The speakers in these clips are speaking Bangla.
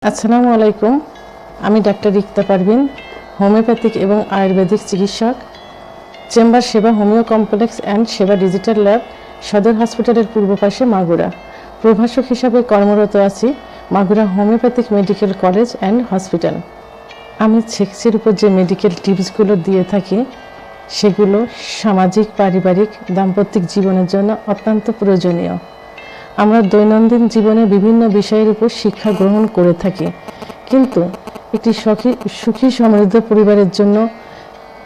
আসসালামু আলাইকুম। আমি ডাক্তার রিক্তা পারভিন, হোমিওপ্যাথিক এবং আয়ুর্বেদিক চিকিৎসক, চেম্বার সেবা হোমিও কমপ্লেক্স অ্যান্ড সেবা ডিজিটাল ল্যাব, সদর হসপিটালের পূর্ব পাশে, মাগুরা। প্রভাষক হিসাবে কর্মরত আছি Magura homeopathic medical college and hospital. আমি সেক্সের উপর যে মেডিকেল টিপসগুলো দিয়ে থাকি সেগুলো সামাজিক, পারিবারিক, দাম্পত্যিক জীবনের জন্য অত্যন্ত প্রয়োজনীয়। আমরা দৈনন্দিন জীবনে বিভিন্ন বিষয়ের উপর শিক্ষা গ্রহণ করে থাকি, কিন্তু একটি সুখী সমৃদ্ধ পরিবারের জন্য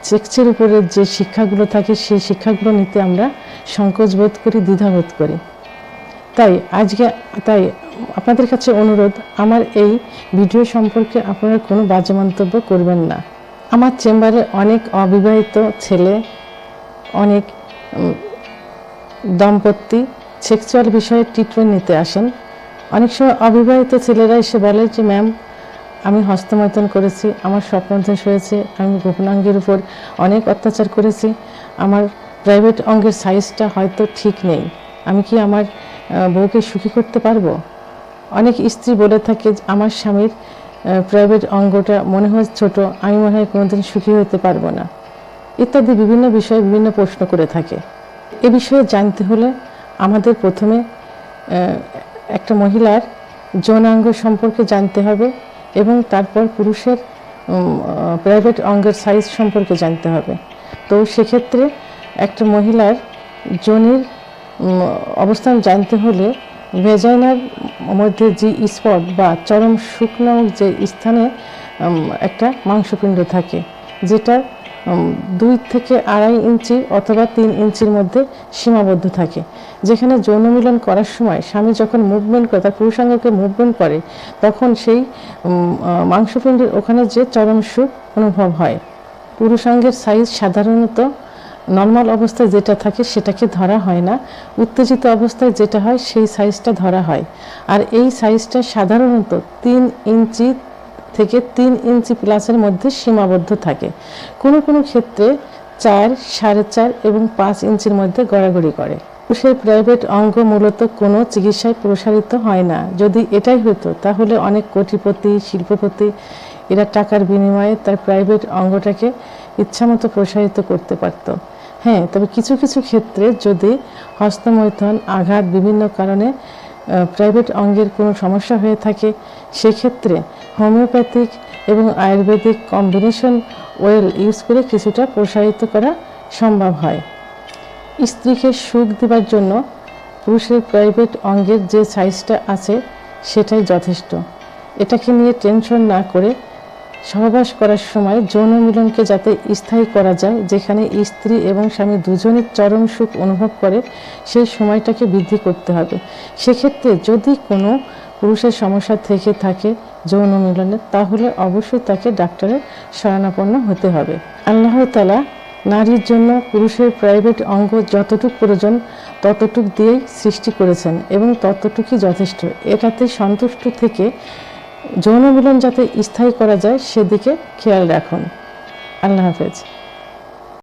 সেক্সের উপরে যে শিক্ষাগুলো থাকে সেই শিক্ষাগুলো নিতে আমরা সংকোচ বোধ করি, দ্বিধাবোধ করি। তাই আপনাদের কাছে অনুরোধ, আমার এই ভিডিও সম্পর্কে আপনারা কোনো বাজে মন্তব্য করবেন না। আমার চেম্বারে অনেক অবিবাহিত ছেলে, অনেক দম্পতি সেক্সুয়াল বিষয়ে ট্রিটমেন্ট নিতে আসেন। অনেক সময় অবিবাহিত ছেলেরা এসে বলে যে ম্যাম, আমি হস্তমৈথুন করেছি, আমার স্বপ্নাদেশ হয়েছে, আমি গোপনাঙ্গের উপর অনেক অত্যাচার করেছি, আমার প্রাইভেট অঙ্গের সাইজটা হয়তো ঠিক নেই, আমি কি আমার বউকে সুখী করতে পারবো? অনেক স্ত্রী বলে থাকে আমার স্বামীর প্রাইভেট অঙ্গটা মনে হয় ছোট, আমি মনে হয় কোনোদিন সুখী হতে পারবো না, ইত্যাদি বিভিন্ন বিষয়ে বিভিন্ন প্রশ্ন করে থাকে। এ বিষয়ে জানতে হলে আমাদের প্রথমে একটা মহিলার যৌনাঙ্গ সম্পর্কে জানতে হবে এবং তারপর পুরুষের প্রাইভেট অঙ্গের সাইজ সম্পর্কে জানতে হবে। তো সেক্ষেত্রে একটা মহিলার যোনির অবস্থান জানতে হলে ভেজাইনার মধ্যে যে স্পট বা চরম শুকনো যে স্থানে একটা মাংসপিণ্ড থাকে, যেটা 2 থেকে 2.5 ইঞ্চি অথবা 3 ইঞ্চির মধ্যে সীমাবদ্ধ থাকে, যেখানে যৌন মিলন করার সময় স্বামী যখন মুভমেন্ট করে, তার পুরুষাঙ্গকে মুভমেন্ট করে, তখন সেই মাংসপিণ্ডের ওখানে যে চরম সুখ অনুভব হয়। পুরুষাঙ্গের সাইজ সাধারণত নর্মাল অবস্থায় যেটা থাকে সেটাকে ধরা হয় না, উত্তেজিত অবস্থায় যেটা হয় সেই সাইজটা ধরা হয়। আর এই সাইজটা সাধারণত 3 ইঞ্চি থেকে 3 ইঞ্চি প্লাসের মধ্যে সীমাবদ্ধ থাকে। কোনো কোনো ক্ষেত্রে 4, 4.5 এবং 5 ইঞ্চির মধ্যে গড়াগড়ি করে। পুরুষের প্রাইভেট অঙ্গ মূলত কোনো চিকিৎসায় প্রসারিত হয় না। যদি এটাই হতো তাহলে অনেক কোটিপতি, শিল্পপতি এরা টাকার বিনিময়ে তার প্রাইভেট অঙ্গটাকে ইচ্ছামতো প্রসারিত করতে পারত। হ্যাঁ, তবে কিছু কিছু ক্ষেত্রে যদি হস্তমৈথুন, আঘাত, বিভিন্ন কারণে প্রাইভেট অঙ্গের কোনো সমস্যা হয়ে থাকে, সেক্ষেত্রে হোমিওপ্যাথিক এবং আয়ুর্বেদিক কম্বিনেশন ওয়েল ইউজ করে কিছুটা প্রসারিত করা সম্ভব হয়। স্ত্রীকে সুখ দেওয়ার জন্য পুরুষের প্রাইভেট অঙ্গের যে সাইজটা আছে সেটাই যথেষ্ট। এটাকে নিয়ে টেনশন না করে সহবাস করার সময় যৌন মিলনকে যাতে স্থায়ী করা যায়, যেখানে স্ত্রী এবং স্বামী দুজনের চরম সুখ অনুভব করে, সেই সময়টাকে বৃদ্ধি করতে হবে। সেক্ষেত্রে যদি কোনো পুরুষের সমস্যা থেকে থাকে যৌন মিলনের, তাহলে অবশ্যই তাকে ডাক্তারের শরণাপন্ন হতে হবে। আল্লাহ তাআলা নারীর জন্য পুরুষের প্রাইভেট অঙ্গ যতটুকু প্রয়োজন ততটুক দিয়েই সৃষ্টি করেছেন এবং ততটুকুই যথেষ্ট। এটাতে সন্তুষ্ট থেকে যৌন মিলন যাতে স্থায়ী করা যায় সেদিকে খেয়াল রাখুন। আল্লাহ হাফেজ।